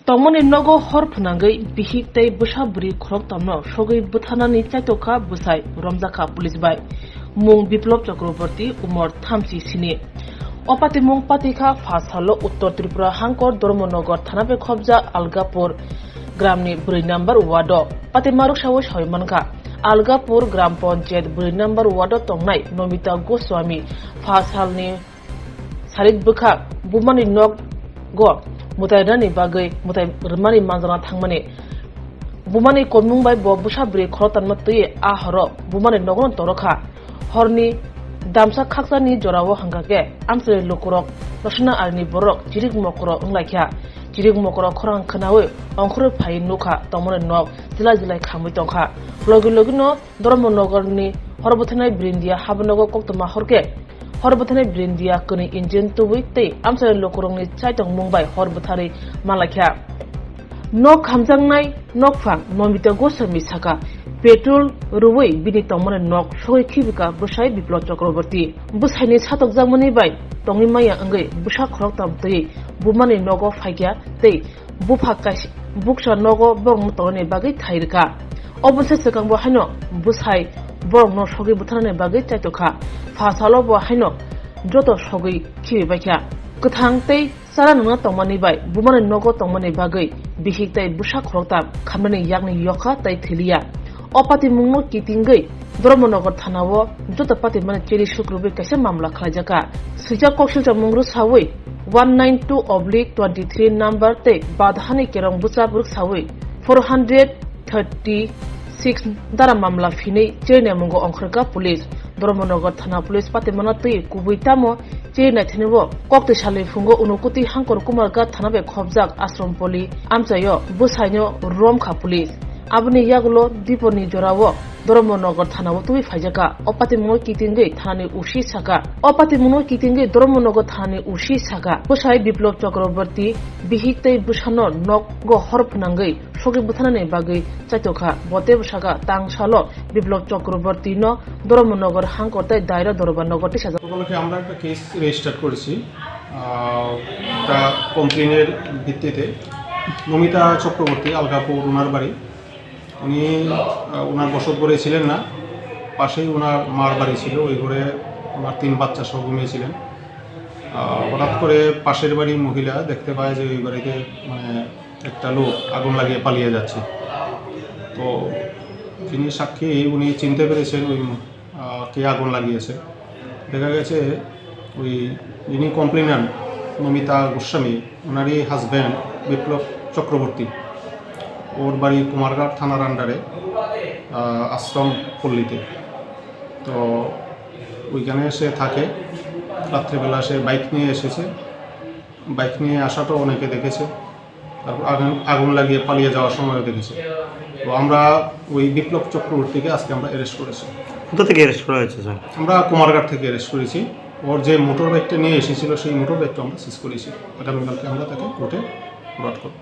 Tongmani nogo hor phnangai bihik tei busabri khorok tamno sogoi buthanani chaitoka busai romjaka police bai mung biplop chakraborty umor thamsi sini opati mung patika phasalo uttor tripura hangkor dormonogar thanabe khobja algapur gramni 2 number wado patimaruk sawo soimanka algapur gram panchayat 2 number wado tongnai nomita goswami phasalni sarik bukha bumani nog go mutai rani bagai mutai rmani manjana thangmani bumani komung bai bo busabri khorotan matui a horo bumani nogon torokha horni damsa khaksani jorawo hangake amsre lokorok rosna arni borok jirik mokro unglaikha jirik mokro khorang khnawe ongkhro phai nokha tomone nok jila jilai khamui tongkha logino dormonogorni horbothonai brindia habnogo koktoma horke horbothane brindia kuni injin tubui tei amsare lokorongni chaitong mumbai horbothari malakha nok khamjangnai nokphang nomita gosami saka petrol ruwei bini tongmane nok sogoi khibika busai biplot chakraborty busaini satok jangmani bai tongni maya angai busa khorok tamtei bumani nogo phaikya tei buphakai buksa nogo bong tone bagai thairka obose sekangbo haino busai borok no sogoi buthane bagai chaitokha phasalo bo haino joto sogoi khibebaikha kathang tei sara nang tongmani bai bumani nogo tongmani bagai bihik tei busa khoroktam khamani yakni yokha tei thilia opati mungno kitingai dormonogar thanao joto pati mane cheri sukrubi kaisa mamla khlajaka sija koksilcha mungru sawoi 192/23 number te badhani kerong buchaburuk sawoi 436 dara mamla phine chene mungo ongkhrka police dormonogar thana police pati mana tui kubuitamo chena thinebo kokte sale fungo unukuti hangkor kumarga thanabe khobjak ashram poli amchayo busaino romkha police abuni yagulo diponi jorawo dormonogar thanao tui phaijaka opati mo kitingai thani ushi saka opati mo kitingai dormonogar thani ushi saka busai biplop chakraborty bihik tei busano nokgo horpnangai sogi buthanane bagai chaitokha bote busaka tangsalo biplop chakraborty no dormonogar hangkortai daira dorbanogoti saja উপলক্ষে আমরা একটা case register করেছি তা কমপ্লেনের ভিত্তিতে নমিতা চক্রবর্তী আলগাপুর ওনার বাড়ি উনি ওনার বসত ঘরে ছিলেন না পাশেই ওনার মার বাড়ি ছিল ওই ঘরে ওনার 3 বাচ্চা সহ ঘুমিয়েছিলেন হঠাৎ করে পাশের বাড়ির মহিলা দেখতে পায় যে ওই বাড়িতে মানে একটা লোক আগুন লাগিয়ে পালিয়ে যাচ্ছে তো যিনি সাক্ষী উনি চিনতে পেরেছেন ওই কে আগুন লাগিয়েছে দেখা গেছে ওই যিনি কমপ্লেনার নমিতা গোস্বামী ওনারই হাজব্যান্ড বিপ্লব চক্রবর্তী ওর বাড়ি কুমারঘাট থানার আন্ডারে আশ্রম পল্লীতে তো ওইখানে সে থাকে রাত্রেবেলা সে বাইক নিয়ে এসেছে বাইক নিয়ে আসাটাও অনেকে দেখেছে তারপর আগুন লাগিয়ে পালিয়ে যাওয়ার সময়ও দেখেছে তো আমরা ওই বিপ্লব চক্রবর্তীকে আজকে আমরা অ্যারেস্ট করেছি কোথা থেকে অ্যারেস্ট করা হয়েছে স্যার আমরা কুমারঘাট থেকে অ্যারেস্ট করেছি ওর যে মোটর বাইকটা নিয়ে এসেছিল সেই মোটর বাইকটা আমরা সিজ করেছি আগামীকালকে আমরা তাকে কোর্টে প্রোভাইড করব